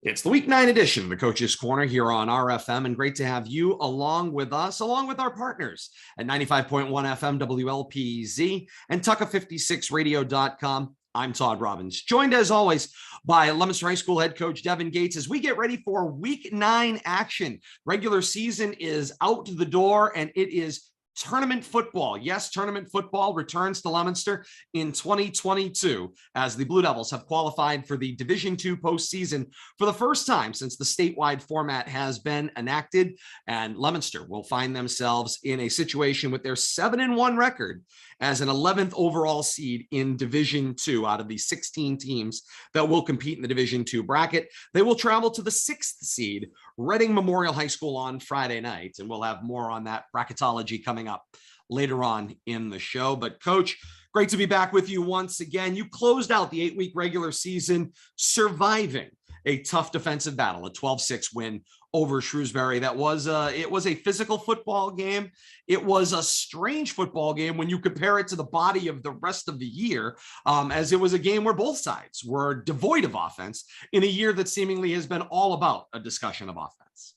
It's the week 9 edition of the Coach's Corner here on RFM, and great to have you along with us, along with our partners at 95.1 FM WLPZ and Tucka56radio.com. I'm Todd Robbins, joined as always by Leominster High School Head Coach Devin Gates as we get ready for week 9 action. Regular season is out the door, and it is tournament football. Yes, tournament football returns to Leominster in 2022 as the Blue Devils have qualified for the Division II postseason for the first time since the statewide format has been enacted. And Leominster will find themselves in a situation with their 7-1 record as an 11th overall seed in Division II out of the 16 teams that will compete in the Division II bracket. They will travel to the 6th seed, Reading Memorial High School, on Friday night, and we'll have more on that bracketology coming up later on in the show. But Coach, great to be back with you once again. You closed out the 8-week regular season surviving a tough defensive battle, a 12-6 win over Shrewsbury. That was it was a physical football game. It was a strange football game when you compare it to the body of the rest of the year, as it was a game where both sides were devoid of offense in a year that seemingly has been all about a discussion of offense.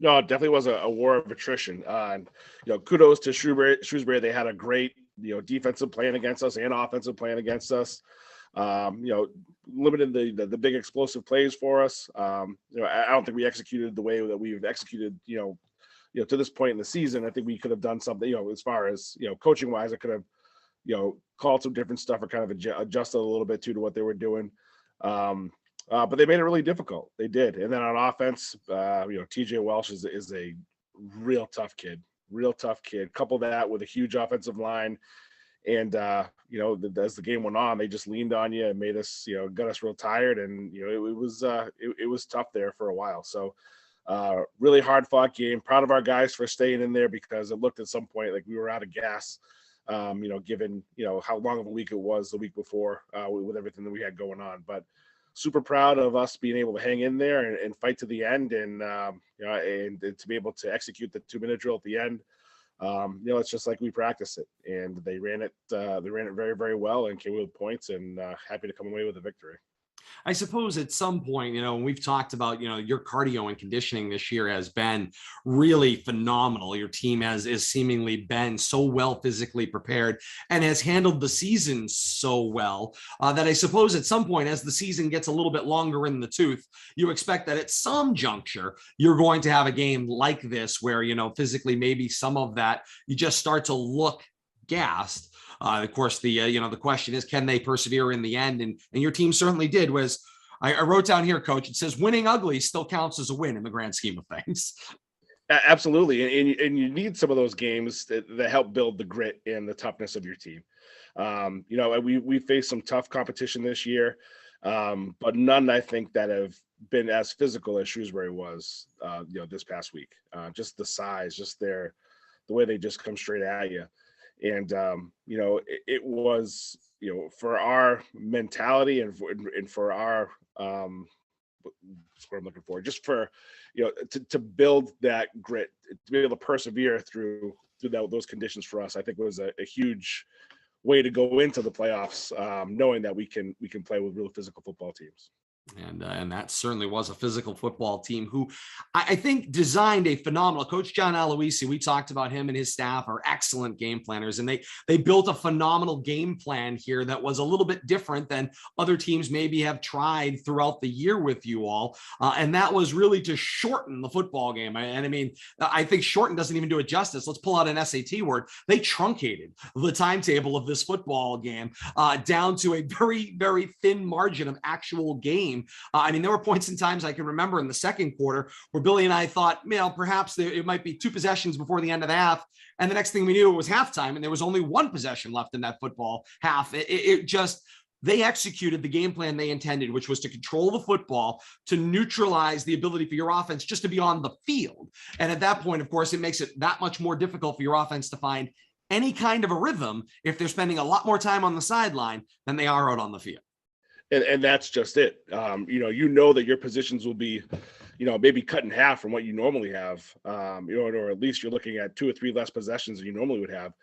No, it definitely was a war of attrition. And kudos to Shrewsbury. They had a great defensive plan against us and offensive plan against us. Limited the big explosive plays for us. I don't think we executed the way that we've executed, to this point in the season. I think we could have done something, as far as, coaching wise, I could have, called some different stuff or kind of adjusted a little bit to what they were doing. But they made it really difficult. They did. And then on offense, TJ Welsh is a real tough kid. Couple that with a huge offensive line. And, as the game went on, they just leaned on you and made us, got us real tired. And, it was tough there for a while. So really hard fought game. Proud of our guys for staying in there because it looked at some point like we were out of gas, given, how long of a week it was the week before with everything that we had going on. But super proud of us being able to hang in there and fight to the end and to be able to execute the 2-minute drill at the end. It's just like we practice it, and they ran it very, very well and came with points, and happy to come away with a victory. I suppose at some point, we've talked about, your cardio and conditioning this year has been really phenomenal. Your team has seemingly been so well physically prepared and has handled the season so well that I suppose at some point, as the season gets a little bit longer in the tooth, you expect that at some juncture, you're going to have a game like this where, physically maybe some of that, you just start to look gassed. Of course, the question is, can they persevere in the end? And your team certainly did. I wrote down here, Coach, it says winning ugly still counts as a win in the grand scheme of things. Absolutely. And you need some of those games that help build the grit and the toughness of your team. We faced some tough competition this year, but none, I think, that have been as physical as Shrewsbury was, this past week. Just the size, just the way they just come straight at you. And, it was, for our mentality and for our, that's what I'm looking for, just for, to build that grit, to be able to persevere through those conditions for us, I think was a huge way to go into the playoffs, knowing that we can play with real physical football teams. And that certainly was a physical football team who I think designed a phenomenal Coach John Aloisi. We talked about him and his staff are excellent game planners, and they built a phenomenal game plan here that was a little bit different than other teams maybe have tried throughout the year with you all. And that was really to shorten the football game. I think shorten doesn't even do it justice. Let's pull out an SAT word. They truncated the timetable of this football game down to a very, very thin margin of actual game. There were points in times I can remember in the second quarter where Billy and I thought, perhaps it might be 2 possessions before the end of the half. And the next thing we knew, it was halftime and there was only 1 possession left in that football half. They executed the game plan they intended, which was to control the football, to neutralize the ability for your offense just to be on the field. And at that point, of course, it makes it that much more difficult for your offense to find any kind of a rhythm if they're spending a lot more time on the sideline than they are out on the field. And that's just it. That your positions will be, maybe cut in half from what you normally have, or at least you're looking at 2 or 3 less possessions than you normally would have.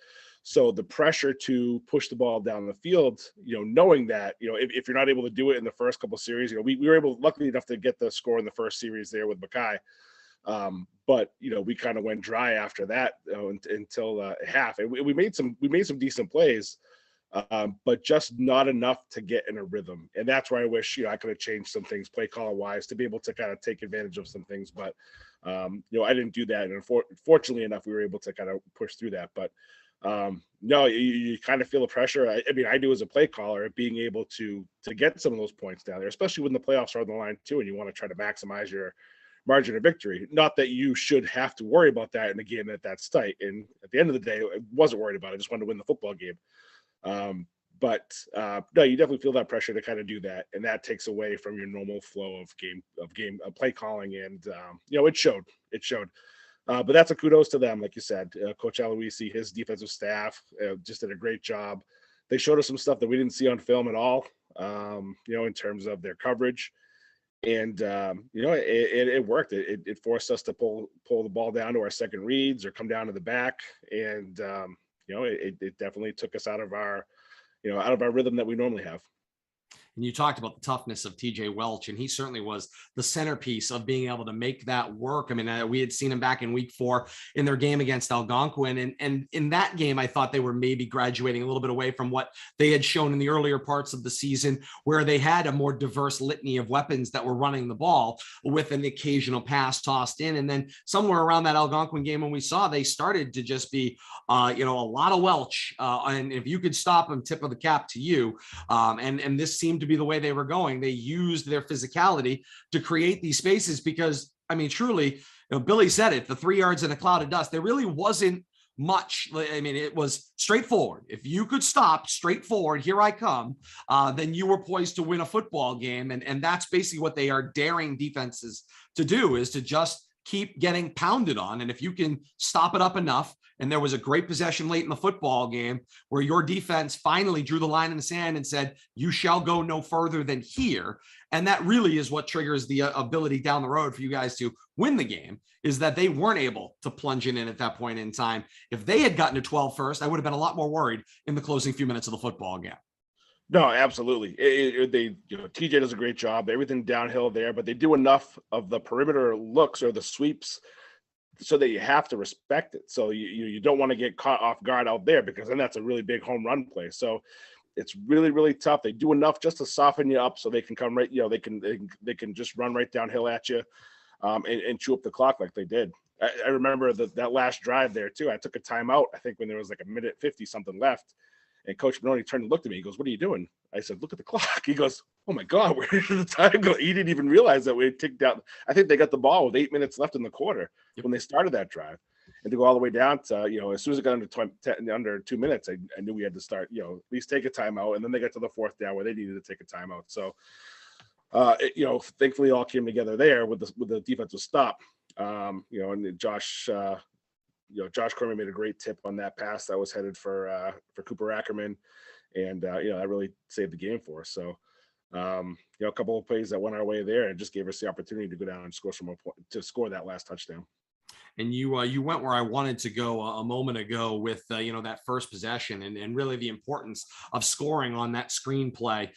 So the pressure to push the ball down the field, knowing that, if you're not able to do it in the first couple of series, we were luckily enough to get the score in the first series there with Mackay. But we kind of went dry after that until half, and we made some decent plays, but just not enough to get in a rhythm. And that's where I wish I could have changed some things play call wise to be able to kind of take advantage of some things. But I didn't do that, and fortunately enough, we were able to kind of push through that. But no, you kind of feel the pressure. I mean, I do as a play caller, being able to get some of those points down there, especially when the playoffs are on the line too, and you want to try to maximize your margin of victory. Not that you should have to worry about that in a game that's tight. And at the end of the day, I wasn't worried about it. I just wanted to win the football game. But no, you definitely feel that pressure to kind of do that, and that takes away from your normal flow of play calling, and it showed. But that's a kudos to them, like you said, Coach Aloisi, his defensive staff just did a great job. They showed us some stuff that we didn't see on film at all, in terms of their coverage. And it worked. It forced us to pull the ball down to our second reads or come down to the back, and it definitely took us out of our rhythm that we normally have. And you talked about the toughness of TJ Welch, and he certainly was the centerpiece of being able to make that work. I mean, we had seen him back in week 4 in their game against Algonquin. And in that game, I thought they were maybe graduating a little bit away from what they had shown in the earlier parts of the season, where they had a more diverse litany of weapons that were running the ball with an occasional pass tossed in. And then somewhere around that Algonquin game, when we saw, they started to just be, a lot of Welch. And if you could stop him, tip of the cap to you. And this seemed to be the way they were going. They used their physicality to create these spaces because, I mean, truly, Billy said it, the 3 yards in a cloud of dust, there really wasn't much. I mean, it was straightforward. If you could stop straightforward, here I come, then you were poised to win a football game. And that's basically what they are daring defenses to do, is to just keep getting pounded on. And if you can stop it up enough, and there was a great possession late in the football game where your defense finally drew the line in the sand and said, you shall go no further than here. And that really is what triggers the ability down the road for you guys to win the game, is that they weren't able to plunge in at that point in time. If they had gotten to 12 first, I would have been a lot more worried in the closing few minutes of the football game. No, absolutely. TJ does a great job. Everything downhill there, but they do enough of the perimeter looks or the sweeps so that you have to respect it. So you don't want to get caught off guard out there, because then that's a really big home run play. So it's really, really tough. They do enough just to soften you up so they can come right, they can just run right downhill at you and chew up the clock like they did. I remember that last drive there too. I took a timeout, I think when there was like a minute 50 something left. And Coach Benoni turned and looked at me. He goes, "What are you doing?" I said, "Look at the clock." He goes, "Oh my God, where did the time go?" He didn't even realize that we had ticked out. I think they got the ball with 8 minutes left in the quarter when they started that drive. And to go all the way down to, as soon as it got under 2 minutes, I knew we had to start, at least take a timeout. And then they got to the 4th down where they needed to take a timeout. So, thankfully it all came together there with the defensive stop. And Josh Cormier made a great tip on that pass that was headed for Cooper Ackerman, and that really saved the game for us. So, a couple of plays that went our way there and just gave us the opportunity to go down and score that last touchdown. And you went where I wanted to go a moment ago with that first possession and really the importance of scoring on that screenplay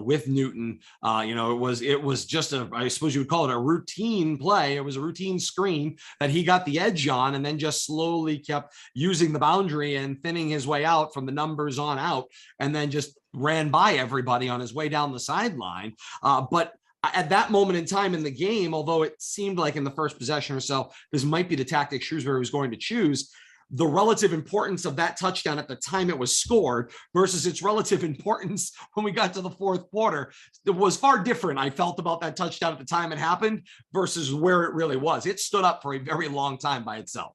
with Newton. It was just I suppose you would call it a routine play. It was a routine screen that he got the edge on, and then just slowly kept using the boundary and thinning his way out from the numbers on out, and then just ran by everybody on his way down the sideline. But at that moment in time in the game, although it seemed like in the first possession or so, this might be the tactic Shrewsbury was going to choose, the relative importance of that touchdown at the time it was scored versus its relative importance when we got to the 4th quarter, it was far different. I felt about that touchdown at the time it happened versus where it really was. It stood up for a very long time by itself.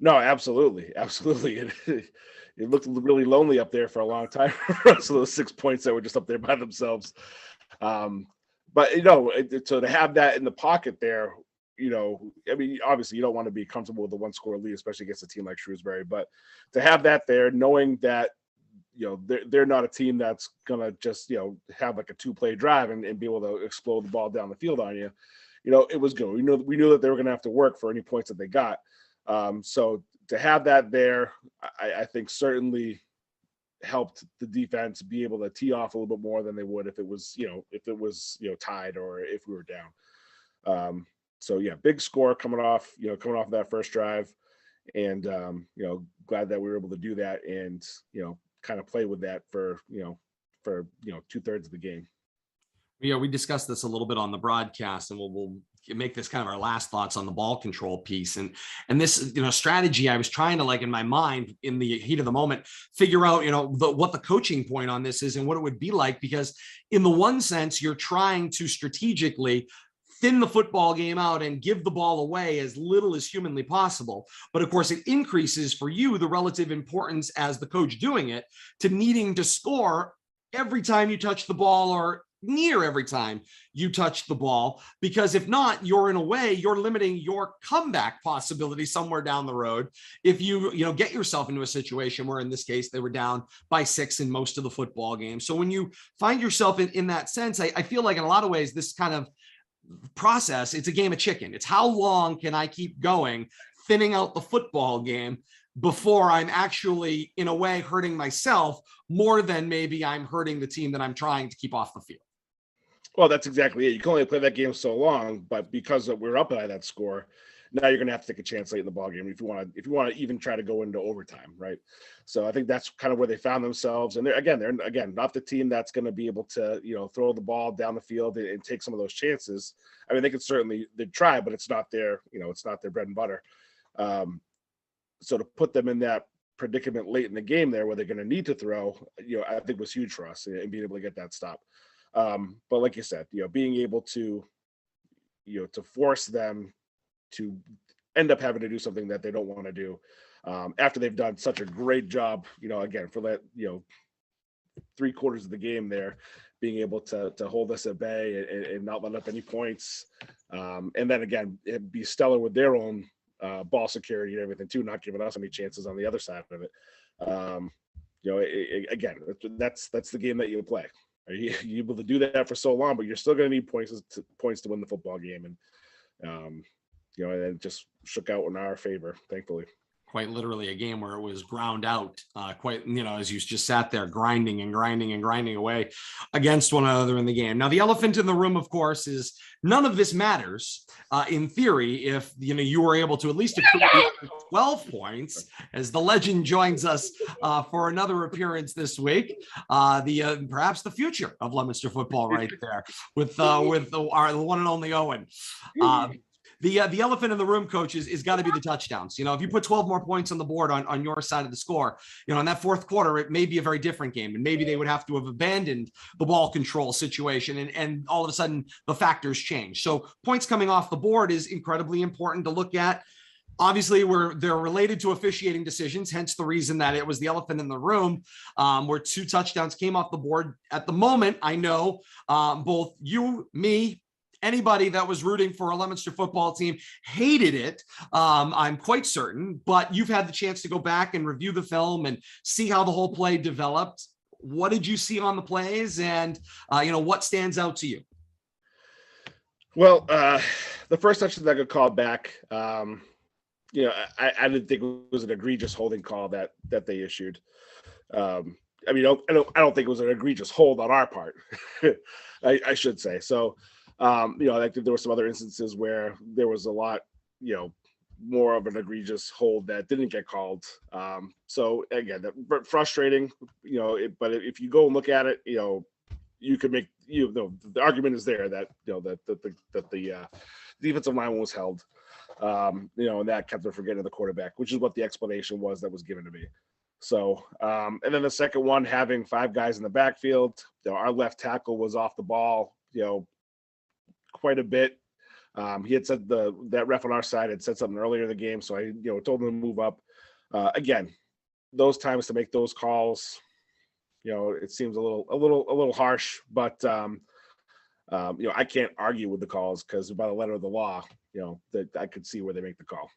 No, absolutely. Absolutely. It looked really lonely up there for a long time. So those 6 points that were just up there by themselves. But, so to have that in the pocket there, obviously you don't want to be comfortable with the 1-score lead, especially against a team like Shrewsbury. But to have that there, knowing that, they're not a team that's going to just, have like a 2-play drive and be able to explode the ball down the field on you, it was good. We knew that they were going to have to work for any points that they got. So to have that there, I think certainly helped the defense be able to tee off a little bit more than they would if it was, tied or if we were down. So yeah, big score coming off that first drive, and glad that we were able to do that and kind of play with that for 2/3 of the game. Yeah, we discussed this a little bit on the broadcast, and we'll make this kind of our last thoughts on the ball control piece. And this, strategy, I was trying to, like, in my mind, in the heat of the moment, figure out, what the coaching point on this is and what it would be like, because in the one sense, you're trying to strategically thin the football game out and give the ball away as little as humanly possible. But of course, it increases for you the relative importance as the coach doing it to needing to score every time you touch the ball, or near every time you touch the ball, because if not, you're limiting your comeback possibility somewhere down the road if you get yourself into a situation where, in this case, they were down by 6 in most of the football game. So when you find yourself in that sense, I feel like in a lot of ways this kind of process, it's a game of chicken. It's how long can I keep going thinning out the football game before I'm actually, in a way, hurting myself more than maybe I'm hurting the team that I'm trying to keep off the field. Well, that's exactly it. You can only play that game so long, but because we're up by that score, now you're going to have to take a chance late in the ball game if you want to even try to go into overtime, right? So I think that's kind of where they found themselves, and they're not the team that's going to be able to throw the ball down the field and take some of those chances. I mean, they try, but it's not their bread and butter. So to put them in that predicament late in the game there, where they're going to need to throw, I think was huge for us, and being able to get that stop. But like you said, being able to force them to end up having to do something that they don't want to do, after they've done such a great job, again, for that, 3/4 of the game there, being able to hold us at bay and not let up any points. And then again, it'd be stellar with their own ball security and everything too, not giving us any chances on the other side of it. Again, that's the game that you play. Are you able to do that for so long, but you're still going to need points to win the football game, and and it just shook out in our favor, thankfully. Quite literally a game where it was ground out, as you just sat there grinding away against one another in the game. Now, the elephant in the room, of course, is none of this matters in theory if you were able to at least accrue 12 points, as the legend joins us for another appearance this week. Perhaps the future of Leominster football right there with the one and only Owen. The elephant in the room, coach, is got to be the touchdowns. If you put 12 more points on the board on your side of the score, in that fourth quarter, it may be a very different game, and maybe they would have to have abandoned the ball control situation, and all of a sudden the factors change. So points coming off the board is incredibly important to look at. Obviously, they're related to officiating decisions, hence the reason that it was the elephant in the room, where 2 touchdowns came off the board. At the moment, I know both you, me, anybody that was rooting for a Leominster football team hated it. I'm quite certain, but you've had the chance to go back and review the film and see how the whole play developed. What did you see on the plays, and what stands out to you? Well, the first touchdown that got called back, I didn't think it was an egregious holding call that they issued. I don't think it was an egregious hold on our part, I should say. So, I think there were some other instances where there was a lot, more of an egregious hold that didn't get called. So again, frustrating, but if you go and look at it, you could make, the argument is there that, that the defensive line was held, and that kept them from getting the quarterback, which is what the explanation was that was given to me. So, and then the second one, having 5 guys in the backfield, our left tackle was off the ball, quite a bit. He had said that ref on our side had said something earlier in the game, so I told him to move up. Again, those times to make those calls, it seems a little harsh, but I can't argue with the calls, because by the letter of the law, that I could see where they make the call.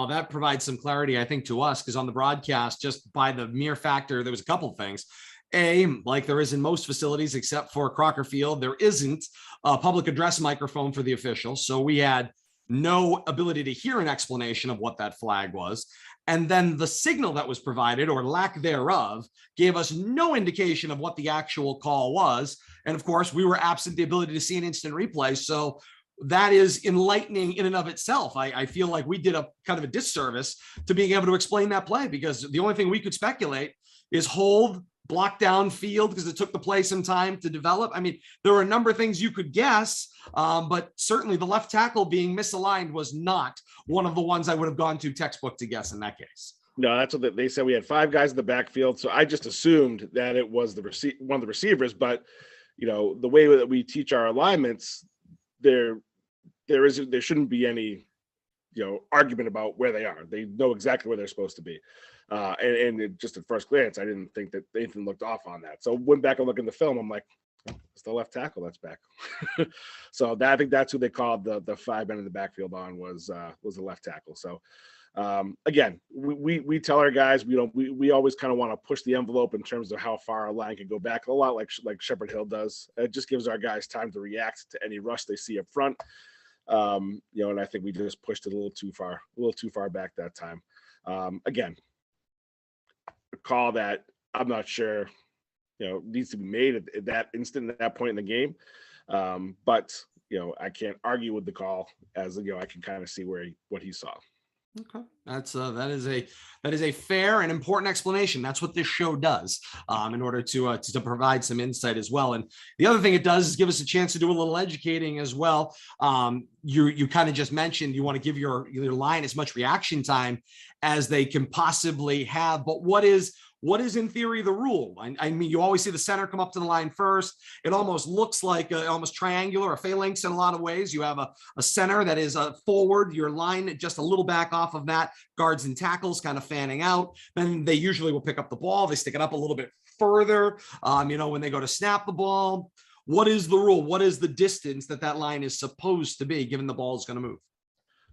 That provides some clarity, I think, to us, because on the broadcast, just by the mere factor, there was a couple of things. Like there is in most facilities, except for Crocker Field, there isn't a public address microphone for the officials. So we had no ability to hear an explanation of what that flag was. And then the signal that was provided, or lack thereof, gave us no indication of what the actual call was. And of course, we were absent the ability to see an instant replay. So that is enlightening in and of itself. I feel like we did a kind of a disservice to being able to explain that play, because the only thing we could speculate is hold, block down field, because it took the play some time to develop. I mean, there were a number of things you could guess, but certainly the left tackle being misaligned was not one of the ones I would have gone to textbook to guess in that case. No, that's what they said. We had 5 guys in the backfield, so I just assumed that it was one of the receivers. But the way that we teach our alignments, there shouldn't be any argument about where they are. They know exactly where they're supposed to be. And just at first glance, I didn't think that anything looked off on that. So went back and looked in the film. I'm like, it's the left tackle that's back. So I think that's who they called the 5 men in the backfield on was the left tackle. So again, we tell our guys we always kind of want to push the envelope in terms of how far our line can go back, a lot like Shepherd Hill does. It just gives our guys time to react to any rush they see up front. And I think we just pushed it a little too far back that time. Again, a call that I'm not sure, needs to be made at that instant, at that point in the game. But I can't argue with the call, as I can kind of see what he saw. Okay, that is a fair and important explanation. That's what this show does, in order to provide some insight as well. And the other thing it does is give us a chance to do a little educating as well. You kind of just mentioned you want to give your line as much reaction time as they can possibly have, but what is in theory the rule? I mean, you always see the center come up to the line first. It almost looks like almost triangular or phalanx in a lot of ways. You have a center that is forward, your line just a little back off of that, guards and tackles kind of fanning out. Then they usually will pick up the ball. They stick it up a little bit further, when they go to snap the ball. What is the rule? What is the distance that line is supposed to be, given the ball is going to move?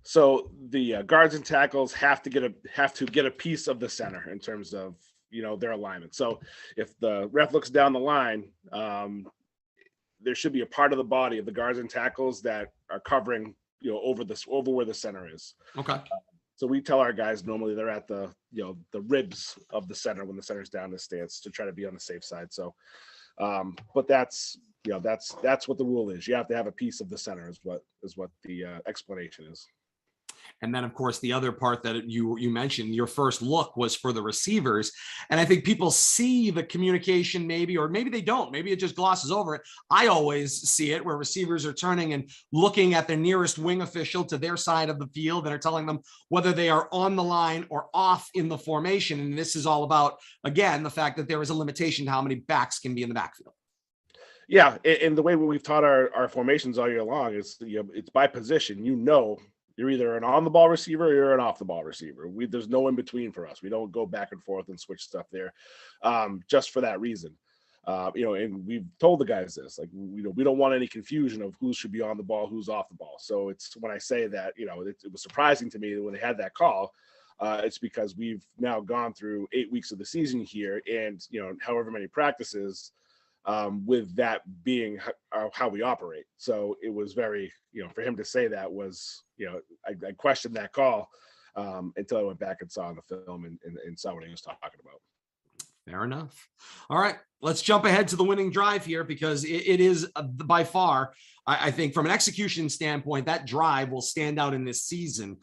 So the guards and tackles have to get a piece of the center in terms of their alignment. So if the ref looks down the line, there should be a part of the body of the guards and tackles that are covering over where the center is. Okay. So we tell our guys normally they're at the ribs of the center when the center's down in the stance, to try to be on the safe side. So but that's what the rule is. You have to have a piece of the center is what the explanation is. And then, of course, the other part that you mentioned, your first look was for the receivers. And I think people see the communication maybe, or maybe they don't. Maybe it just glosses over it. I always see it where receivers are turning and looking at their nearest wing official to their side of the field and are telling them whether they are on the line or off in the formation. And this is all about, again, the fact that there is a limitation to how many backs can be in the backfield. Yeah, and the way we've taught our formations all year long is it's by position. You're either an on-the-ball receiver or you're an off-the-ball receiver. There's no in between for us. We don't go back and forth and switch stuff there, just for that reason. And we've told the guys this, like, we don't want any confusion of who should be on the ball, who's off the ball. So it's when I say that, it was surprising to me when they had that call. It's because we've now gone through 8 weeks of the season here, and however many practices. With that being how we operate. So it was very, for him to say that was, I questioned that call until I went back and saw in the film and saw what he was talking about. Fair enough. All right, let's jump ahead to the winning drive here, because it is by far, I think from an execution standpoint, that drive will stand out in this season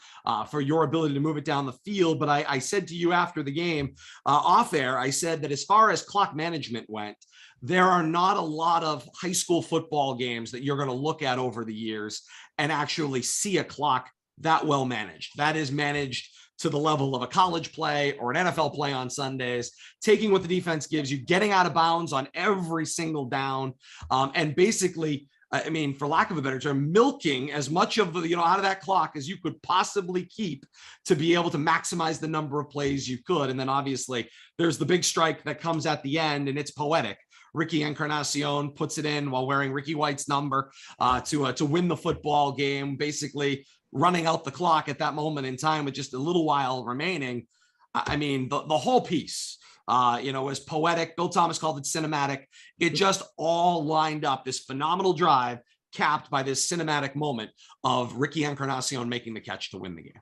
for your ability to move it down the field. But I said to you after the game off air, I said that as far as clock management went, there are not a lot of high school football games that you're going to look at over the years and actually see a clock that well managed. That is managed to the level of a college play or an NFL play on Sundays, taking what the defense gives you, getting out of bounds on every single down, and basically, I mean, for lack of a better term, milking as much of the, out of that clock as you could possibly keep to be able to maximize the number of plays you could. And then obviously there's the big strike that comes at the end, and it's poetic. Ricky Encarnacion puts it in while wearing Ricky White's number to win the football game, basically running out the clock at that moment in time with just a little while remaining. I mean, the whole piece, was poetic. Bill Thomas called it cinematic. It just all lined up, this phenomenal drive capped by this cinematic moment of Ricky Encarnacion making the catch to win the game.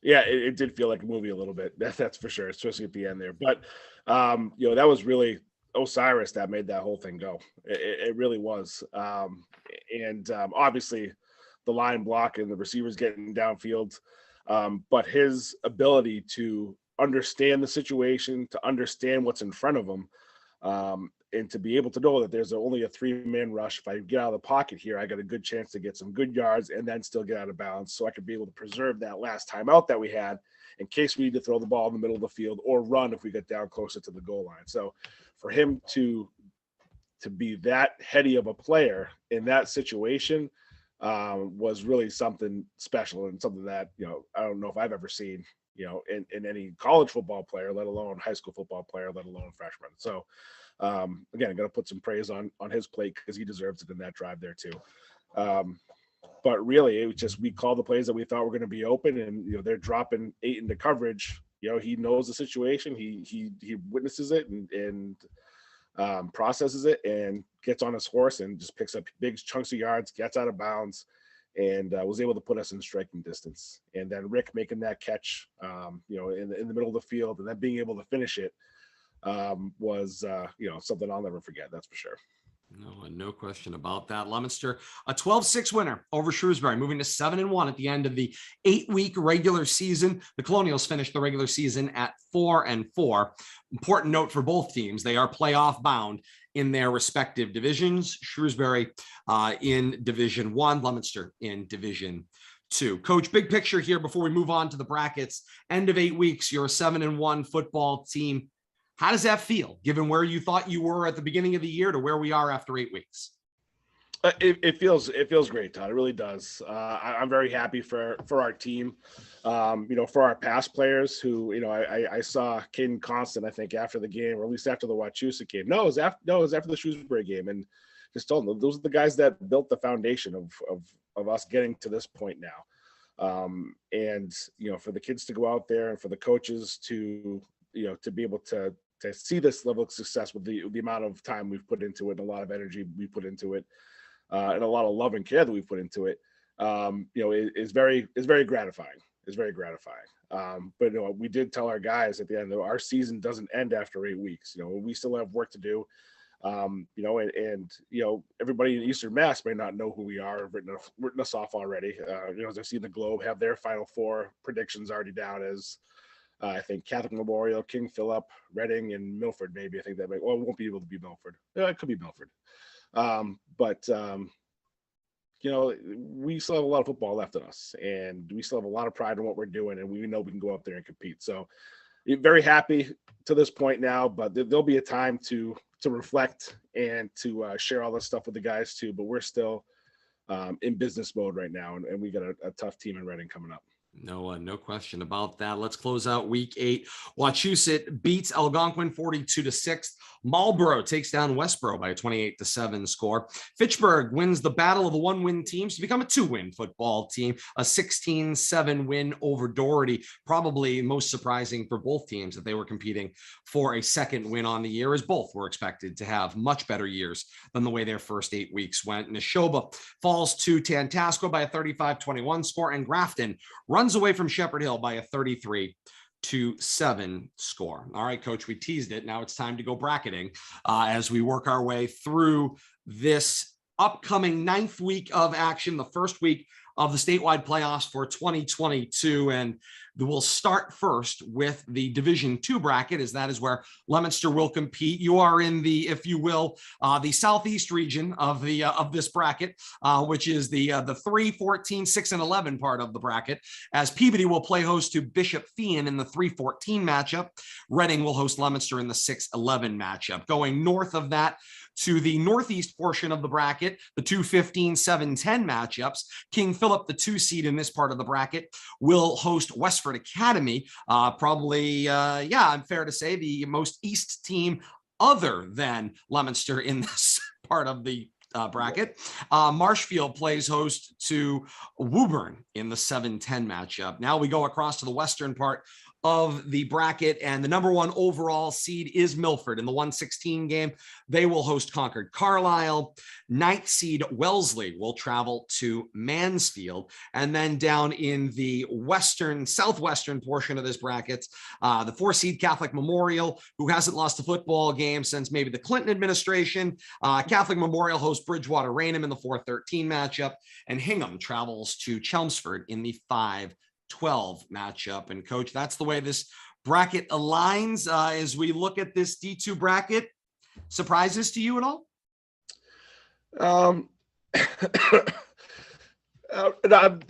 Yeah, it did feel like a movie a little bit. That's for sure, especially at the end there. But that was really Osiris that made that whole thing go. It really was. Obviously the line block and the receivers getting downfield. But his ability to understand the situation, to understand what's in front of him, and to be able to know that there's only a 3-man rush. If I get out of the pocket here, I got a good chance to get some good yards and then still get out of bounds, so I could be able to preserve that last timeout that we had in case we need to throw the ball in the middle of the field or run if we get down closer to the goal line. So for him to be that heady of a player in that situation was really something special, and something that, I don't know if I've ever seen, in any college football player, let alone high school football player, let alone freshman. So again, I'm going to put some praise on his plate because he deserves it in that drive there too. But really, it was just, we called the plays that we thought were going to be open, and they're dropping 8 into coverage. He knows the situation. He witnesses it and processes it and gets on his horse and just picks up big chunks of yards, gets out of bounds, and was able to put us in striking distance. And then Rick making that catch, in the middle of the field, and then being able to finish it was something I'll never forget. That's for sure. No question about that. Leominster, a 12-6 winner over Shrewsbury, moving to 7-1 at the end of the 8-week regular season. The Colonials finished the regular season at 4-4. Important note for both teams: they are playoff bound in their respective divisions. Shrewsbury in Division 1, Leominster in Division 2. Coach, big picture here before we move on to the brackets. End of 8 weeks, you're a 7-1 football team. How does that feel, given where you thought you were at the beginning of the year to where we are after 8 weeks? It feels great, Todd. It really does. I'm very happy for our team. For our past players who, I saw Caden Constant, I think, after the game, or at least after the Wachusett game. No, it was after the Shrewsbury game, and just told them those are the guys that built the foundation of us getting to this point now. For the kids to go out there and for the coaches to be able to see this level of success with the amount of time we've put into it, and a lot of energy we put into it, and a lot of love and care that we put into it, is very gratifying. It's very gratifying. But we did tell our guys at the end that our season doesn't end after 8 weeks. We still have work to do. Everybody in Eastern Mass may not know who we are, have written us off already. As I've seen the Globe have their Final Four predictions already down as I think Catholic Memorial, King Philip, Reading, and Milford. Maybe I think that it won't be able to be Milford. It could be Milford. We still have a lot of football left in us, and we still have a lot of pride in what we're doing, and we know we can go up there and compete. So very happy to this point now, but there'll be a time to reflect and to share all this stuff with the guys too. But we're still in business mode right now, and we got a tough team in Reading coming up. No question about that. Let's close out week 8. Wachusett beats Algonquin 42-6. Marlborough takes down Westboro by a 28-7 score. Fitchburg wins the battle of the 1-win teams to become a 2-win football team, a 16-7 win over Doherty. Probably most surprising for both teams that they were competing for a second win on the year, as both were expected to have much better years than the way their first 8 weeks went. Neshoba falls to Tantasco by a 35-21 score, and Grafton runs away from Shepherd Hill by a 33-7 score. All right, Coach, we teased it. Now it's time to go bracketing as we work our way through this upcoming 9th week of action, the first week of the statewide playoffs for 2022. And we'll start first with the Division 2 bracket, as that is where Leominster will compete. You are in the, if you will, the southeast region of this bracket, which is the 3, 14, 6, and 11 part of the bracket, as Peabody will play host to Bishop Feehan in the 3-14 matchup. Reading will host Leominster in the 6-11 matchup. Going north of that to the northeast portion of the bracket, the 2-15, 7-10 matchups. King Philip, the 2 seed in this part of the bracket, will host Westford Academy. I'm fair to say the most east team other than Leominster in this part of the bracket. Marshfield plays host to Woburn in the 7-10 matchup. Now we go across to the western part of the bracket, and the number 1 overall seed is Milford in the 116 game. They will host Concord Carlisle. 9th seed Wellesley will travel to Mansfield. And then down in the southwestern portion of this bracket, the 4 seed Catholic Memorial, who hasn't lost a football game since maybe the Clinton administration. Catholic Memorial hosts Bridgewater Raynham in the 4-13 matchup, and Hingham travels to Chelmsford in the 5-12 matchup. And Coach, that's the way this bracket aligns as we look at this D2 bracket. Surprises to you at all? I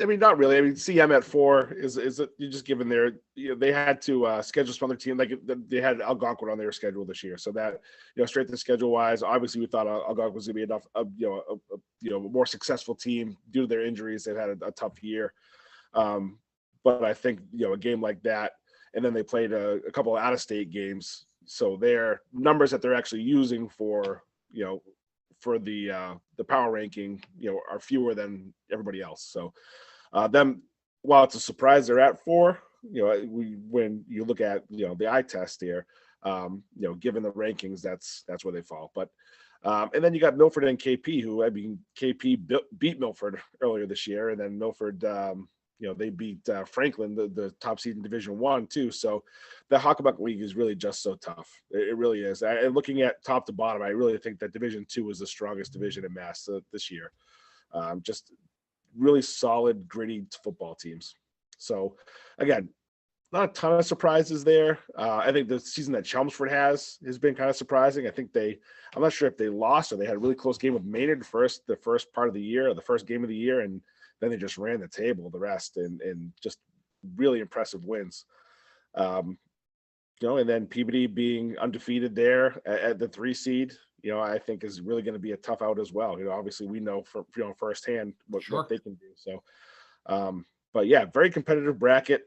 mean, not really. I mean, CM at 4 is you just given their, they had to schedule some other team, like they had Algonquin on their schedule this year, so that straight to schedule wise, obviously we thought Algonquin was going to be enough, a more successful team due to their injuries. They've had a tough year, but I think a game like that, and then they played a couple of out-of-state games, so their numbers that they're actually using for for the power ranking, are fewer than everybody else. So them, while it's a surprise they're at 4, when you look at, the eye test here, given the rankings, that's where they fall. But and then you got Milford and KP, who, I mean, KP beat Milford earlier this year, and then Milford, they beat Franklin, the top seed in Division 1 too. So the Hockenbuck League is really just so tough. It really is. And looking at top to bottom, I really think that Division 2 is the strongest division in Mass this year. Just really solid, gritty football teams. So again, not a ton of surprises there. I think the season that Chelmsford has been kind of surprising. I think I'm not sure if they lost or they had a really close game with Maynard the first part of the year, or the first game of the year, and then they just ran the table the rest, and just really impressive wins. And then Peabody being undefeated there at the 3 seed, I think is really going to be a tough out as well. Obviously we know from firsthand what they can do. So, but yeah, very competitive bracket,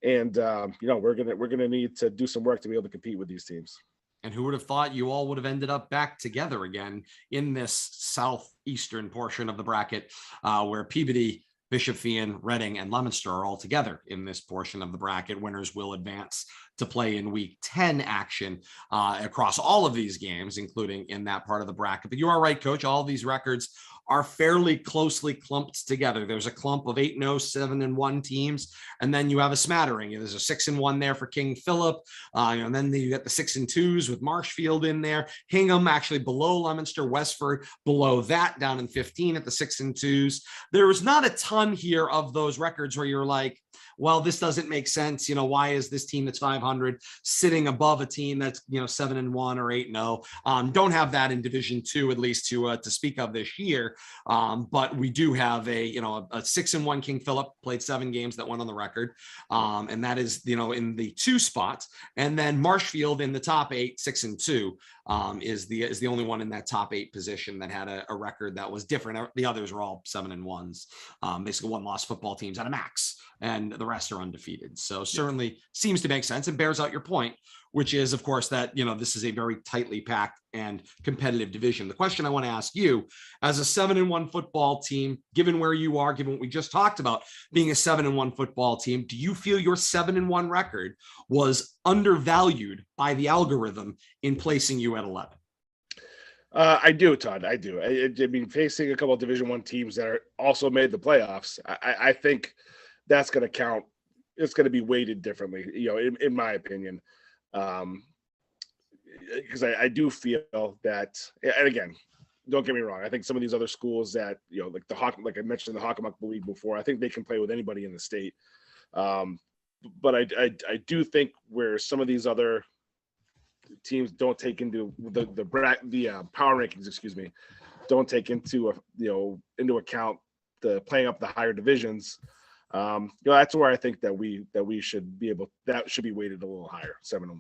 and we're gonna need to do some work to be able to compete with these teams. And who would have thought you all would have ended up back together again in this southeastern portion of the bracket, where Peabody, Bishop Feion, Reading, and Leominster are all together in this portion of the bracket. Winners will advance to play in Week 10 action across all of these games, including in that part of the bracket. But you are right, Coach. All of these records are fairly closely clumped together. There's a clump of 8-0, 7-1 teams, and then you have a smattering. There's a 6-1 there for King Philip, and then you get the 6-2s with Marshfield in there. Hingham actually below Leominster, Westford below that, down in 15 at the 6-2s. There was not a ton here of those records where you're like, well, this doesn't make sense. Why is this team that's 500 sitting above a team that's 7-1 or 8-0? Don't have that in Division 2, at least to speak of this year. But we do have a 6-1 King Philip, played 7 games, that went on the record, and that is in the 2 spot. And then Marshfield in the top 8, 6-2, is the only one in that top 8 position that had a record that was different. The others were all 7-1s, basically 1-loss football teams at a max, and the rest are undefeated. So certainly seems to make sense and bears out your point, which is, of course, that, this is a very tightly packed and competitive division. The question I want to ask you, as a 7-1 football team, given where you are, given what we just talked about, being a 7-1 football team, do you feel your 7-1 record was undervalued by the algorithm in placing you at 11? I do, Todd. I do. I mean, facing a couple of Division 1 teams that are also made the playoffs, I think that's going to count. It's going to be weighted differently, in my opinion. Because I do feel that, and again, don't get me wrong, I think some of these other schools that, like I mentioned, the Hockenbuck League before, I think they can play with anybody in the state. But I do think where some of these other teams don't take into the power rankings, don't take into account the playing up the higher divisions. That's where I think that we should be that should be weighted a little higher, 7-1.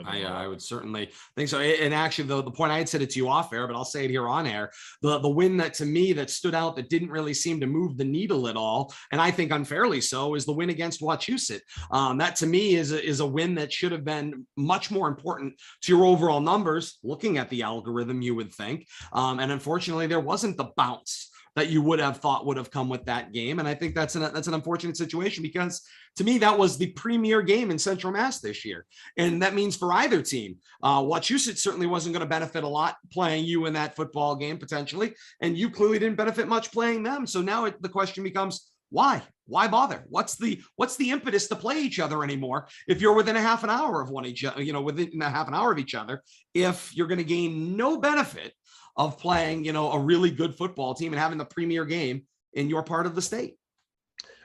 I would certainly think so. And actually, the point I had said it to you off air, but I'll say it here on air, the win that to me that stood out that didn't really seem to move the needle at all, and I think unfairly so, is the win against Wachusett. That to me is a win that should have been much more important to your overall numbers, looking at the algorithm, you would think. And unfortunately, there wasn't the bounce that you would have thought would have come with that game. And I think that's an unfortunate situation, because to me, that was the premier game in Central Mass this year. And that means for either team, Wachusett certainly wasn't going to benefit a lot playing you in that football game potentially. And you clearly didn't benefit much playing them. So now the question becomes, why bother? What's the impetus to play each other anymore if you're within a half an hour of within a half an hour of each other, if you're going to gain no benefit of playing, a really good football team and having the premier game in your part of the state?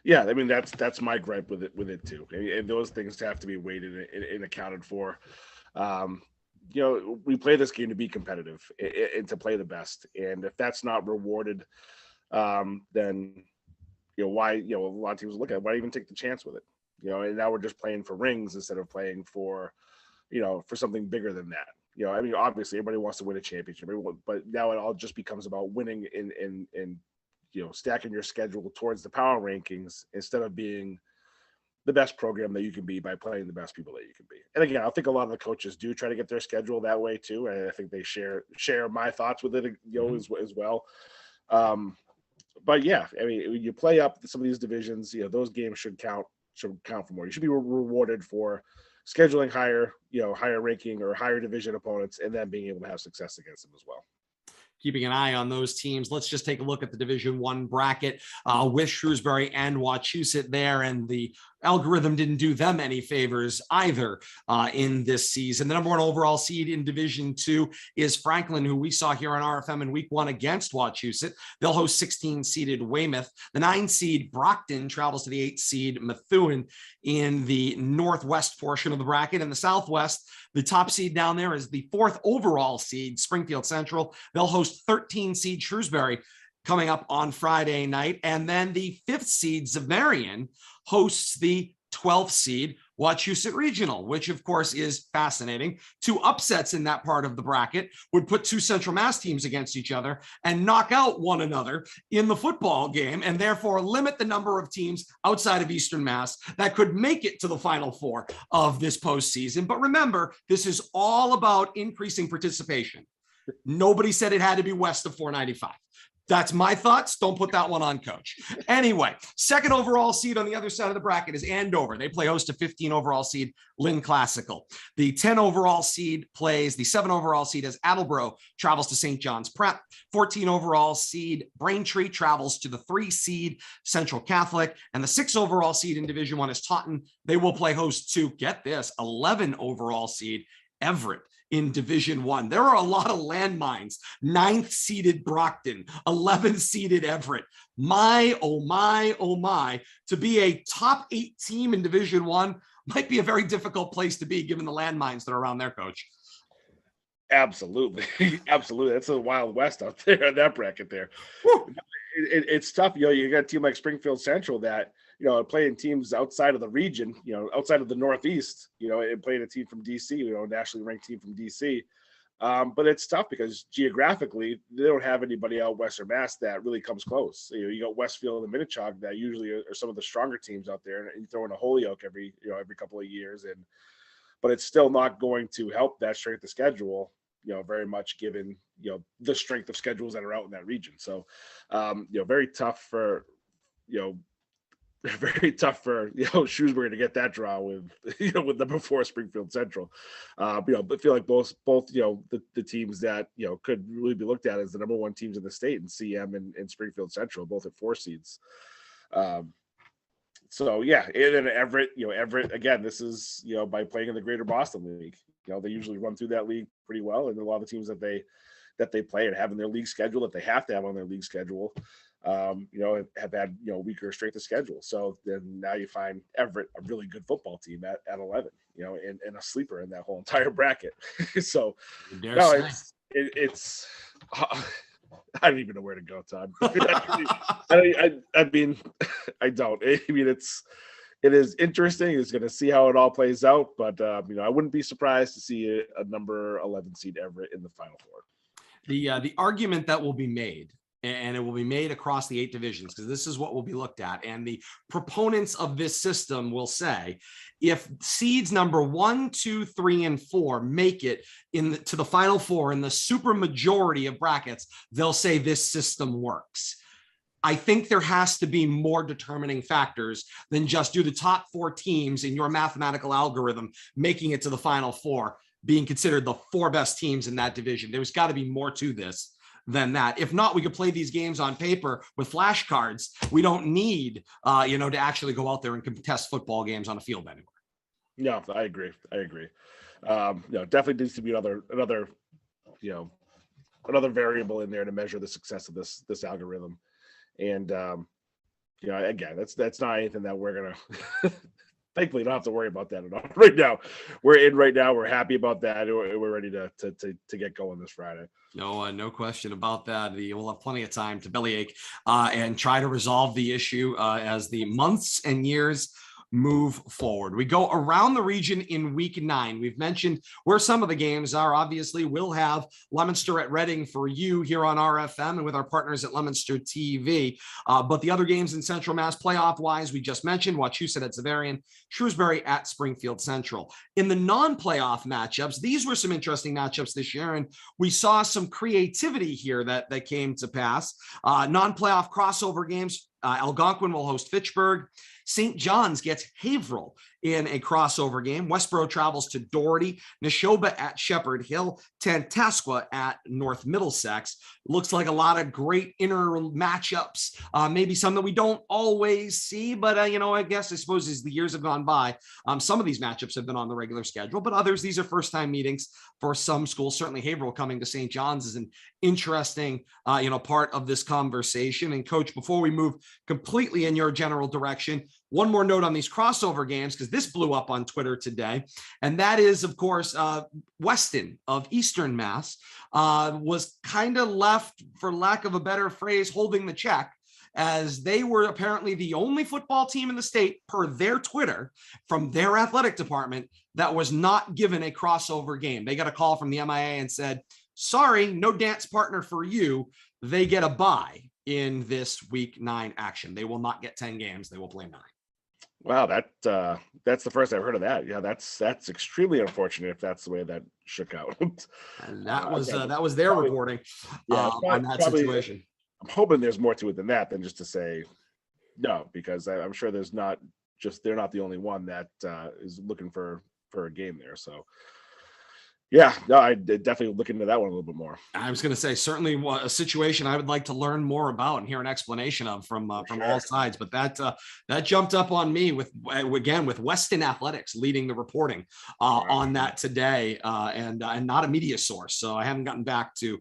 Yeah, I mean, that's my gripe with it too. And those things have to be weighted and accounted for. We play this game to be competitive and to play the best. And if that's not rewarded, then why, a lot of teams look at it, why even take the chance with it? And now we're just playing for rings instead of playing for, for something bigger than that. I mean, obviously everybody wants to win a championship, but now it all just becomes about winning and stacking your schedule towards the power rankings instead of being the best program that you can be by playing the best people that you can be. And again, I think a lot of the coaches do try to get their schedule that way too. And I think they share my thoughts with it, as well. But yeah, I mean, when you play up some of these divisions, those games should count for more. You should be rewarded for scheduling higher ranking or higher division opponents, and then being able to have success against them as well. Keeping an eye on those teams. Let's just take a look at the Division I bracket with Shrewsbury and Wachusett there, and the algorithm didn't do them any favors either in this season. The number 1 overall seed in Division II is Franklin, who we saw here on RFM in week 1 against Wachusett. They'll host 16-seeded Weymouth. The 9-seed Brockton travels to the 8-seed Methuen in the northwest portion of the bracket. In the southwest, the top seed down there is the 4th overall seed, Springfield Central. They'll host 13-seed Shrewsbury coming up on Friday night. And then the 5th seed Zavarian hosts the 12th seed Wachusett Regional, which of course is fascinating. 2 upsets in that part of the bracket would put 2 Central Mass teams against each other and knock out one another in the football game, and therefore limit the number of teams outside of Eastern Mass that could make it to the Final Four of this postseason. But remember, this is all about increasing participation. Nobody said it had to be west of 495. That's my thoughts. Don't put that one on Coach. Anyway, 2nd overall seed on the other side of the bracket is Andover. They play host to 15 overall seed Lynn Classical. The 10 overall seed plays the 7 overall seed as Attleboro travels to St. John's Prep. 14 overall seed Braintree travels to the 3 seed Central Catholic. And the 6 overall seed in Division I is Taunton. They will play host to, get this, 11 overall seed Everett in Division I. There are a lot of landmines. 9th seeded Brockton, 11th seeded Everett. My, oh my, oh my, to be a top 8 team in Division I might be a very difficult place to be given the landmines that are around there, Coach. Absolutely. Absolutely. That's a Wild West out there in that bracket there. It's tough. You got a team like Springfield Central that, playing teams outside of the region, outside of the Northeast, and playing a team from DC, nationally ranked team from DC. But it's tough because geographically, they don't have anybody out Western Mass that really comes close. You got Westfield and Minnetonka that usually are some of the stronger teams out there, and you throw in a Holyoke every couple of years, but it's still not going to help that strength of schedule, very much given, the strength of schedules that are out in that region. So, very tough for, Shrewsbury to get that draw with number 4 Springfield Central. But I feel like both the teams that could really be looked at as the number 1 teams in the state, and CM and Springfield Central, both at 4 seeds. So yeah, and then Everett again. This is by playing in the Greater Boston League. They usually run through that league pretty well, and a lot of the teams that they play and have in their league schedule that they have to have on their league schedule. Have had, weaker strength of schedule. So then now you find Everett a really good football team at 11, and a sleeper in that whole entire bracket. So no, it's I don't even know where to go, Todd. I mean, I don't. I mean, it is interesting. It's going to see how it all plays out, but I wouldn't be surprised to see a number 11 seed Everett in the Final Four. The argument that will be made, and it will be made across the 8 divisions, because this is what will be looked at. And the proponents of this system will say, if seeds number 1, 2, 3, and 4 make it to the Final Four in the super majority of brackets, they'll say this system works. I think there has to be more determining factors than just do the top 4 teams in your mathematical algorithm making it to the Final Four being considered the 4 best teams in that division. There's got to be more to this than that. If not, we could play these games on paper with flashcards. We don't need, to actually go out there and contest football games on a field anymore. Yeah, I agree. Definitely needs to be another variable in there to measure the success of this algorithm. And again, that's not anything that we're gonna thankfully don't have to worry about that at all right now. We're happy about that. We're ready to get going this Friday. No question about that. We'll have plenty of time to bellyache and try to resolve the issue as the months and years move forward. We go around the region in week 9. We've mentioned where some of the games are. Obviously, we'll have Leominster at Reading for you here on RFM and with our partners at LeominsterTV. But the other games in Central Mass playoff-wise, we just mentioned Wachusett at Xaverian, Shrewsbury at Springfield Central. In the non-playoff matchups, these were some interesting matchups this year, and we saw some creativity here that came to pass. Non-playoff crossover games, Algonquin will host Fitchburg. St. John's gets Haverhill in a crossover game. Westboro travels to Doherty, Neshoba at Shepherd Hill, Tantasqua at North Middlesex. Looks like a lot of great inner matchups, maybe some that we don't always see, but I suppose as the years have gone by, some of these matchups have been on the regular schedule, but others, these are first-time meetings for some schools. Certainly Haverhill coming to St. John's is an interesting, part of this conversation. And Coach, before we move completely in your general direction, one more note on these crossover games, because this blew up on Twitter today. And that is, of course, Weston of Eastern Mass was kind of left, for lack of a better phrase, holding the check, as they were apparently the only football team in the state, per their Twitter, from their athletic department, that was not given a crossover game. They got a call from the MIA and said, sorry, no dance partner for you. They get a bye in this week 9 action. They will not get 10 games. They will play 9. Wow, that's the first I've heard of that. Yeah, that's extremely unfortunate if that's the way that shook out. And that was their reporting on that situation. I'm hoping there's more to it than that, than just to say no, because I'm sure they're not the only one that is looking for a game there. So yeah, no, I definitely look into that one a little bit more. I was going to say, certainly a situation I would like to learn more about and hear an explanation of from all sides. But that jumped up on me with Weston Athletics leading the reporting on that today, and not a media source. So I haven't gotten back to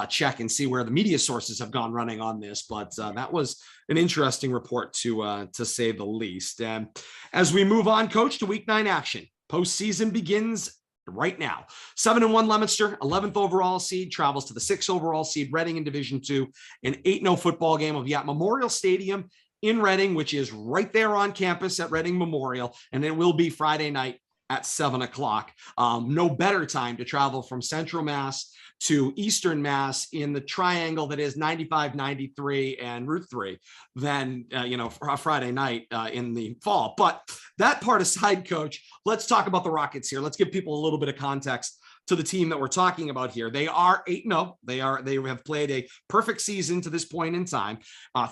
check and see where the media sources have gone running on this. But that was an interesting report to say the least. And as we move on, Coach, to week 9 action, postseason begins right now. 7-1 Leominster, 11th overall seed, travels to the 6th overall seed Reading in Division 2. An 8-0 football game will be at Memorial Stadium in Reading, which is right there on campus at Reading Memorial, and it will be Friday night at 7:00. No better time to travel from Central Mass to Eastern Mass in the triangle that is 95, 93, and Route 3 than, for a Friday night in the fall. But that part aside, Coach, let's talk about the Rockets here. Let's give people a little bit of context to the team that we're talking about here. They are 8-0. They have played a perfect season to this point in time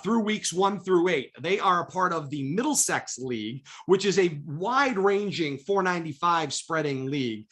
through weeks 1 through 8. They are a part of the Middlesex League, which is a wide-ranging 495 spreading league,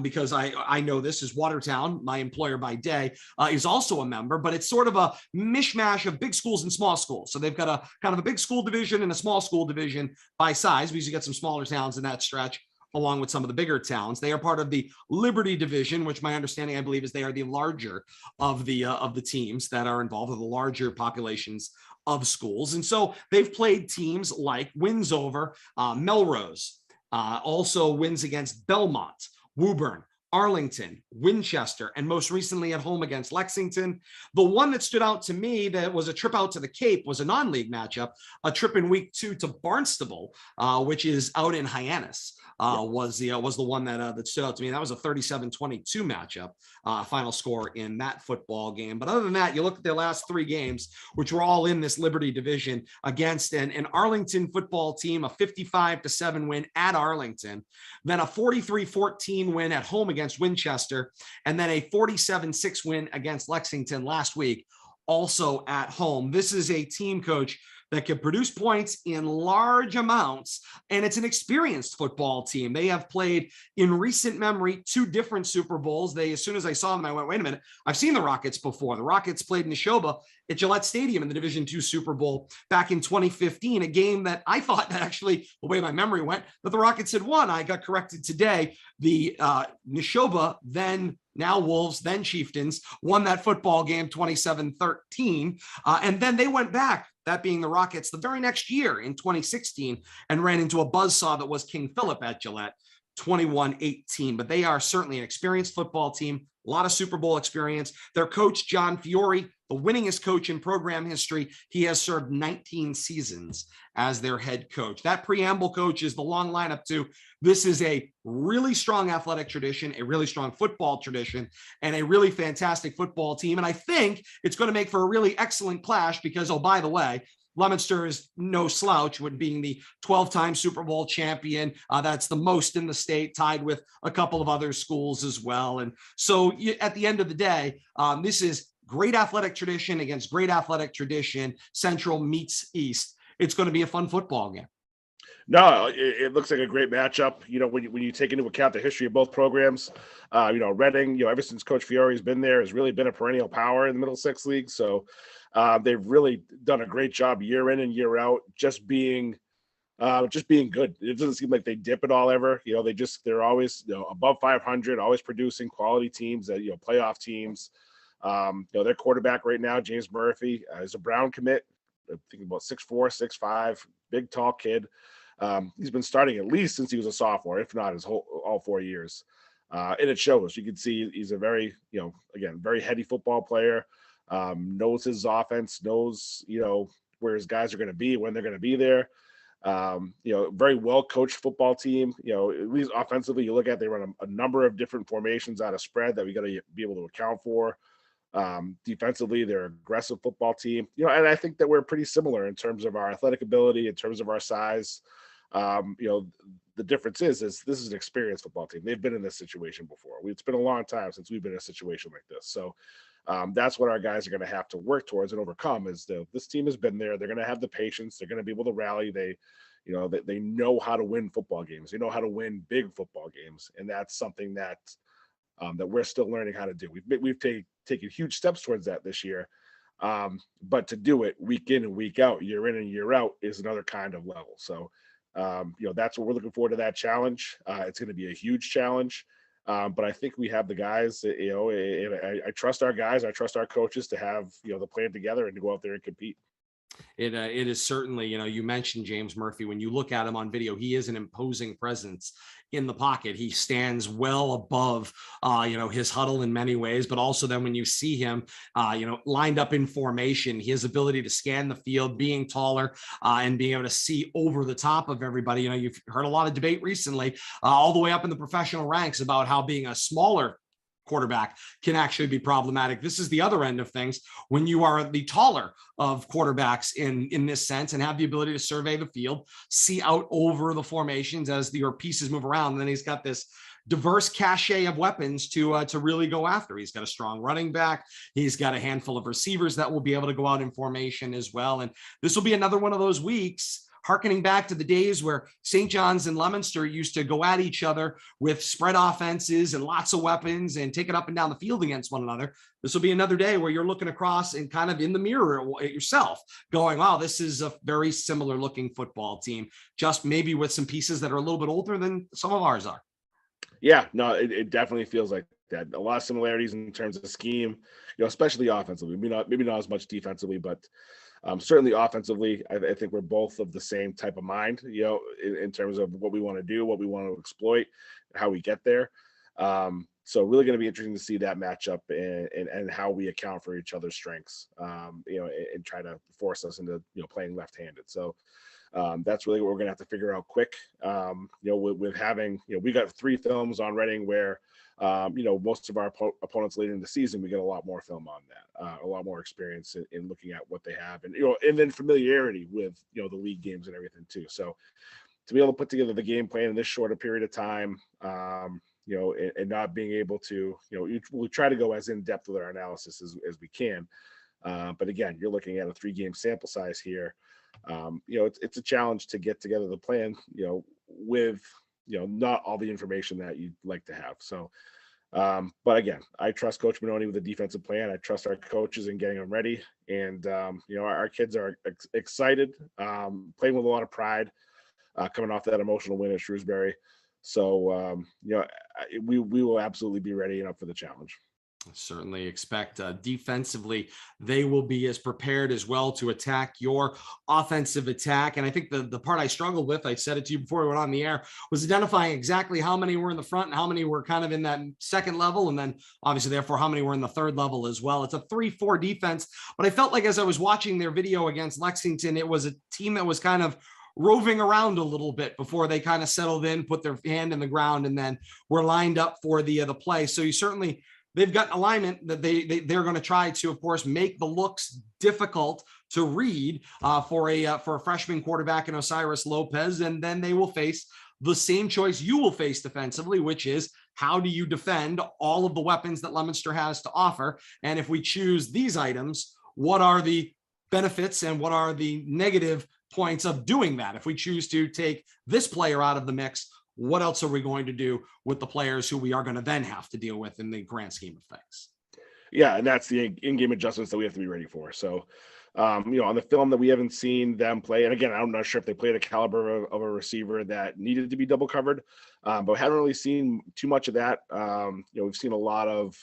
because I know this is Watertown, my employer by day, is also a member, but it's sort of a mishmash of big schools and small schools. So they've got a kind of a big school division and a small school division by size, because you get some smaller towns in that stretch, along with some of the bigger towns. They are part of the Liberty Division, which my understanding, I believe, is they are the larger of the teams that are involved, with the larger populations of schools. And so they've played teams like wins over Melrose, also wins against Belmont, Woburn, Arlington, Winchester, and most recently at home against Lexington. The one that stood out to me that was a trip out to the Cape was a non-league matchup, a trip in week 2 to Barnstable, which is out in Hyannis. Was the one that stood out to me. That was a 37-22 matchup, final score in that football game. But other than that, you look at their last 3 games, which were all in this Liberty Division, against an Arlington football team, a 55-7 win at Arlington, then a 43-14 win at home against Winchester, and then a 47-6 win against Lexington last week. also at home. This is a team, coach, that can produce points in large amounts, and it's an experienced football team. They have played in recent memory 2 different Super Bowls. As soon as I saw them, I went, wait a minute, I've seen the Rockets before. The Rockets played in Neshoba at Gillette Stadium in the Division II Super Bowl back in 2015, a game that I thought that actually, the way my memory went, that the Rockets had won. I got corrected today. The Neshoba, then now Wolves, then Chieftains, won that football game 27-13. And then they went back, that being the Rockets, the very next year in 2016, and ran into a buzzsaw that was King Philip at Gillette, 21-18. But they are certainly an experienced football team, a lot of Super Bowl experience. Their coach, John Fiore, the winningest coach in program history. He has served 19 seasons as their head coach. That preamble, coach, is the long lineup to this is a really strong athletic tradition, a really strong football tradition, and a really fantastic football team. And I think it's going to make for a really excellent clash because, oh, by the way, Leominster is no slouch with being the 12-time Super Bowl champion. That's the most in the state, tied with a couple of other schools as well. And so at the end of the day, this is great athletic tradition against great athletic tradition. Central meets East. It's going to be a fun football game. No, it looks like a great matchup. You know, when you take into account the history of both programs, you know, Reading, you know, ever since Coach Fiore's been there, has really been a perennial power in the Middlesex League. So they've really done a great job year in and year out, just being good. It doesn't seem like they dip at all ever. You know, they're always, you know, above 500, always producing quality teams that, you know, playoff teams. You know, their quarterback right now, James Murphy, is a Brown commit. I'm thinking about 6'4", 6'5", big, tall kid. He's been starting at least since he was a sophomore, if not all 4 years. And it shows. You can see he's a very, you know, again, very heady football player, knows his offense, knows, you know, where his guys are going to be, when they're going to be there. You know, very well coached football team. You know, at least offensively, you look at, they run a number of different formations out of spread that we got to be able to account for. Defensively, they're an aggressive football team. You know, and I think that we're pretty similar in terms of our athletic ability, in terms of our size. You know, the difference is this is an experienced football team. They've been in this situation before. It's been a long time since we've been in a situation like this. So that's what our guys are going to have to work towards and overcome is this team has been there. They're going to have the patience. They're going to be able to rally. They know how to win football games. They know how to win big football games. And that's something that we're still learning how to do. We've taken huge steps towards that this year. But to do it week in and week out, year in and year out is another kind of level. So, you know, that's what we're looking forward to, that challenge. It's going to be a huge challenge. But I think we have the guys, you know, and I trust our guys. I trust our coaches to have, you know, the plan together and to go out there and compete. It is certainly, you know, you mentioned James Murphy. When you look at him on video, he is an imposing presence in the pocket. He stands well above, you know, his huddle in many ways, but also then when you see him, you know, lined up in formation, his ability to scan the field, being taller and being able to see over the top of everybody. You know, you've heard a lot of debate recently, all the way up in the professional ranks about how being a smaller quarterback can actually be problematic. This is the other end of things when you are the taller of quarterbacks in this sense and have the ability to survey the field, see out over the formations as your pieces move around. And then he's got this diverse cachet of weapons to really go after. He's got a strong running back. He's got a handful of receivers that will be able to go out in formation as well. And this will be another one of those weeks, harkening back to the days where St. John's and Leominster used to go at each other with spread offenses and lots of weapons and take it up and down the field against one another. This will be another day where you're looking across and kind of in the mirror at yourself going, wow, this is a very similar looking football team, just maybe with some pieces that are a little bit older than some of ours are. Yeah, no, it definitely feels like that. A lot of similarities in terms of scheme, you know, especially offensively, maybe not as much defensively, but certainly offensively, I think we're both of the same type of mind, you know, in terms of what we want to do, what we want to exploit, how we get there. So really going to be interesting to see that matchup and how we account for each other's strengths, you know, and try to force us into, you know, playing left-handed. So that's really what we're going to have to figure out quick. You know, with having, you know, we got 3 films on Reading where, you know, most of our opponents later in the season, we get a lot more film on that, a lot more experience in looking at what they have, and, you know, and then familiarity with, you know, the league games and everything too. So to be able to put together the game plan in this shorter period of time, you know, and not being able to, you know, we try to go as in depth with our analysis as we can. But again, you're looking at a 3-game sample size here. It's a challenge to get together the plan, with, not all the information that you'd like to have. So, but again, I trust Coach Manoni with the defensive plan. I trust our coaches in getting them ready. And, our kids are excited, playing with a lot of pride, coming off that emotional win at Shrewsbury. So, we will absolutely be ready and up for the challenge. Certainly expect defensively, they will be as prepared as well to attack your offensive attack. And I think the part I struggled with, I said it to you before we went on the air, was identifying exactly how many were in the front and how many were kind of in that second level. And then obviously, therefore, how many were in the third level as well. It's a 3-4 defense. But I felt like as I was watching their video against Lexington, it was a team that was kind of roving around a little bit before they kind of settled in, put their hand in the ground, and then were lined up for the play. So you certainly, they've got alignment that they're going to try to, of course, make the looks difficult to read for a freshman quarterback in Osiris Lopez, and then they will face the same choice you will face defensively, which is how do you defend all of the weapons that Leominster has to offer? And if we choose these items, what are the benefits and what are the negative points of doing that? If we choose to take this player out of the mix, what else are we going to do with the players who we are going to then have to deal with in the grand scheme of things? Yeah, and that's the in-game adjustments that we have to be ready for. So, on the film that we haven't seen them play, and again, I'm not sure if they played a caliber of a receiver that needed to be double covered, but we haven't really seen too much of that. We've seen a lot of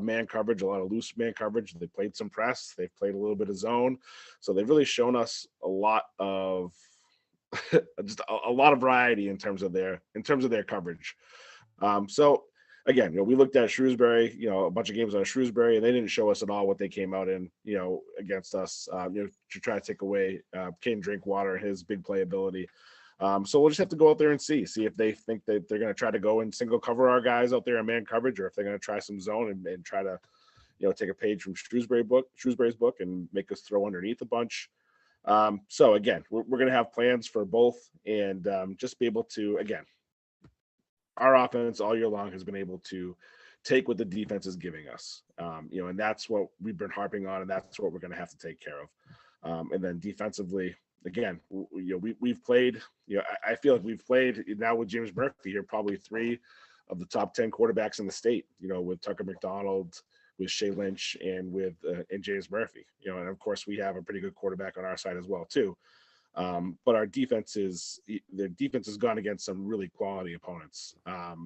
man coverage, a lot of loose man coverage. They played some press, they've played a little bit of zone, so they've really shown us a lot of just a lot of variety in terms of their coverage. So again, we looked at Shrewsbury, a bunch of games on Shrewsbury, and they didn't show us at all what they came out in, against us, to try to take away Caden Drinkwater, his big playability. So we'll just have to go out there and see if they think that they're going to try to go and single cover our guys out there in man coverage, or if they're going to try some zone and try to, take a page from Shrewsbury's book and make us throw underneath a bunch. So again, we're going to have plans for both, and just be able to, again, our offense all year long has been able to take what the defense is giving us, and that's what we've been harping on, and that's what we're going to have to take care of. And then defensively, again, we've played, I feel like we've played now with James Murphy here, probably 3 of the top 10 quarterbacks in the state, with Tucker McDonald, with Shea Lynch, and with and James Murphy, and of course we have a pretty good quarterback on our side as well too. But their defense has gone against some really quality opponents. While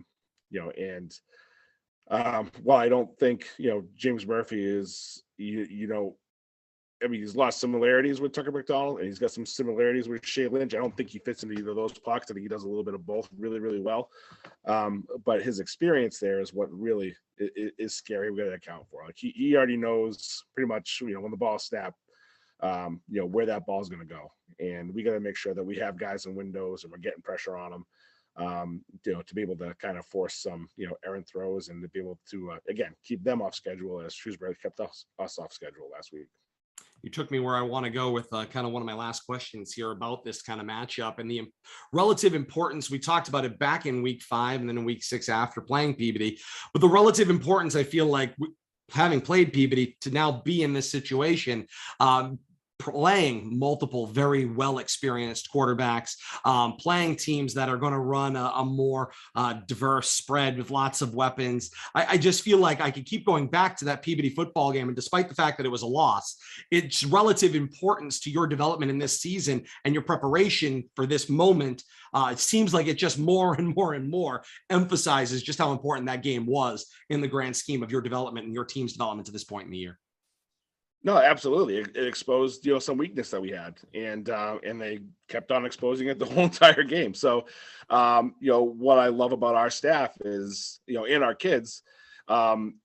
I don't think, James Murphy is, he's lost similarities with Tucker McDonald, and he's got some similarities with Shea Lynch. I don't think he fits into either of those pockets. I think he does a little bit of both really, really well. But his experience there is what really is scary. We got to account for. Like he already knows pretty much, when the ball snapped, where that ball is going to go. And we got to make sure that we have guys in windows and we're getting pressure on them, to be able to kind of force some, errant throws, and to be able to, again, keep them off schedule as Shrewsbury kept us off schedule last week. You took me where I want to go with kind of one of my last questions here about this kind of matchup and the relative importance. We talked about it back in week 5 and then in week 6 after playing Peabody, but the relative importance, I feel like, having played Peabody, to now be in this situation, playing multiple very well experienced quarterbacks, playing teams that are going to run a more diverse spread with lots of weapons. I just feel like I could keep going back to that Peabody football game, and despite the fact that it was a loss, its relative importance to your development in this season and your preparation for this moment, it seems like it just more and more and more emphasizes just how important that game was in the grand scheme of your development and your team's development to this point in the year. No, absolutely. It exposed, some weakness that we had, and they kept on exposing it the whole entire game. So, what I love about our staff is, and our kids,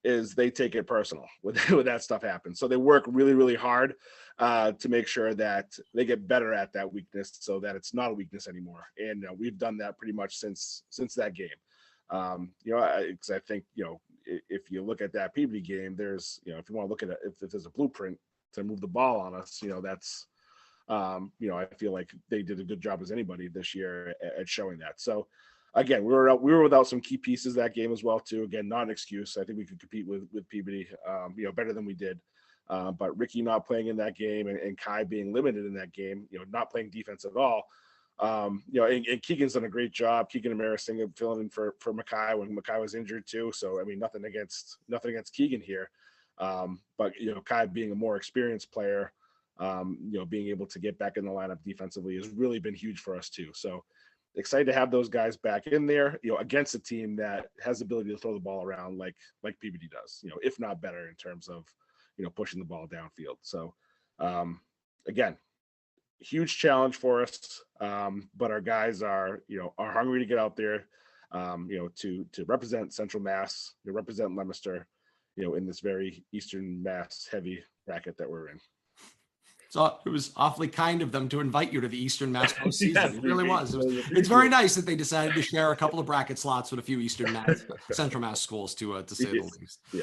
is they take it personal when that stuff happens. So they work really, really hard to make sure that they get better at that weakness, so that it's not a weakness anymore. And we've done that pretty much since that game. Because I think, if you look at that Peabody game, there's, if you want to look at it, if there's a blueprint to move the ball on us, that's, I feel like they did a good job as anybody this year at showing that. So again, we were without some key pieces that game as well too. Again, not an excuse. I think we could compete with Peabody, better than we did. But Ricky not playing in that game and Kai being limited in that game, not playing defense at all. And Keegan's done a great job. Keegan and Marisinga filling in for Mackay when Mackay was injured too. So, I mean, nothing against Keegan here. But, Kai being a more experienced player, being able to get back in the lineup defensively has really been huge for us too. So excited to have those guys back in there, against a team that has the ability to throw the ball around like PBD does, if not better in terms of, pushing the ball downfield. So, again, huge challenge for us. But our guys are hungry to get out there, to represent Central Mass, to represent Leominster, in this very Eastern Mass heavy bracket that we're in. So it was awfully kind of them to invite you to the Eastern Mass postseason. Yes, It really was. It's very nice that they decided to share a couple of bracket slots with a few Eastern Mass, Central Mass schools, to say the least. Yeah.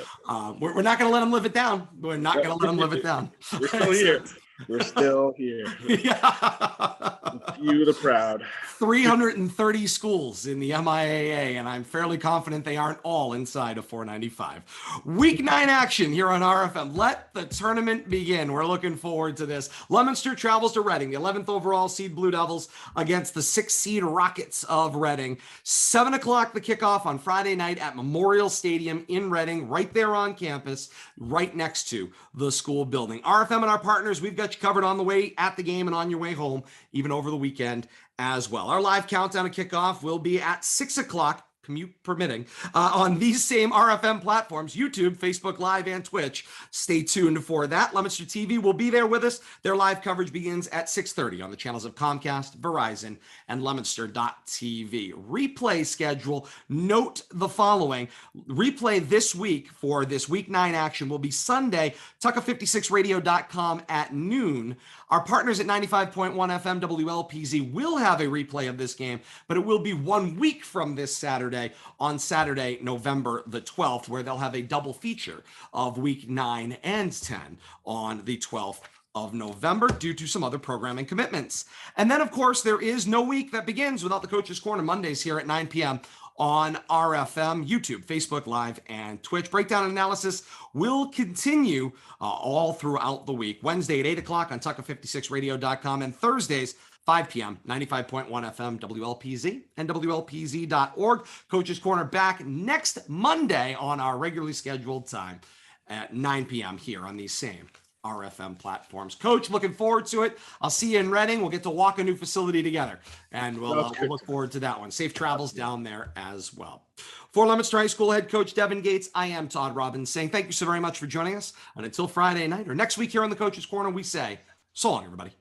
We're not going to let them live it down. We're not going to let them live it down. We're still here. We're still here. Yeah. You the proud. 330 schools in the MIAA, and I'm fairly confident they aren't all inside of 495. Week 9 action here on RFM. Let the tournament begin. We're looking forward to this. Leominster travels to Reading, the 11th overall seed Blue Devils against the 6th seed Rockets of Reading. 7 o'clock the kickoff on Friday night at Memorial Stadium in Reading, right there on campus, right next to the school building. RFM and our partners, we've got you covered on the way at the game and on your way home, even over the weekend as well. Our live countdown to kickoff will be at 6 o'clock, commute permitting, on these same RFM platforms, YouTube, Facebook Live, and Twitch. Stay tuned for that. Leominster TV will be there with us. Their live coverage begins at 6:30 on the channels of Comcast, Verizon, and Leominster.tv. Replay schedule, note the following. Replay this week for this Week 9 action will be Sunday, Tucka56radio.com at noon. Our partners at 95.1 FM WLPZ will have a replay of this game, but it will be 1 week from this Saturday, on Saturday, November the 12th, where they'll have a double feature of Week 9 and 10 on the 12th of November due to some other programming commitments. And then, of course, there is no week that begins without the Coach's Corner Mondays here at 9 p.m. on RFM, YouTube, Facebook Live, and Twitch. Breakdown and analysis will continue all throughout the week. Wednesday at 8 o'clock on Tucka56radio.com, and Thursdays, 5 p.m., 95.1 FM, WLPZ, and WLPZ.org. Coach's Corner back next Monday on our regularly scheduled time at 9 p.m. here on these same RFM platforms. Coach, looking forward to it. I'll see you in Reading. We'll get to walk a new facility together, and we'll look forward to that one. Safe travels down there as well. For Leominster High School Head Coach Devin Gates, I am Todd Robbins saying thank you so very much for joining us. And until Friday night or next week here on the Coach's Corner, we say so long, everybody.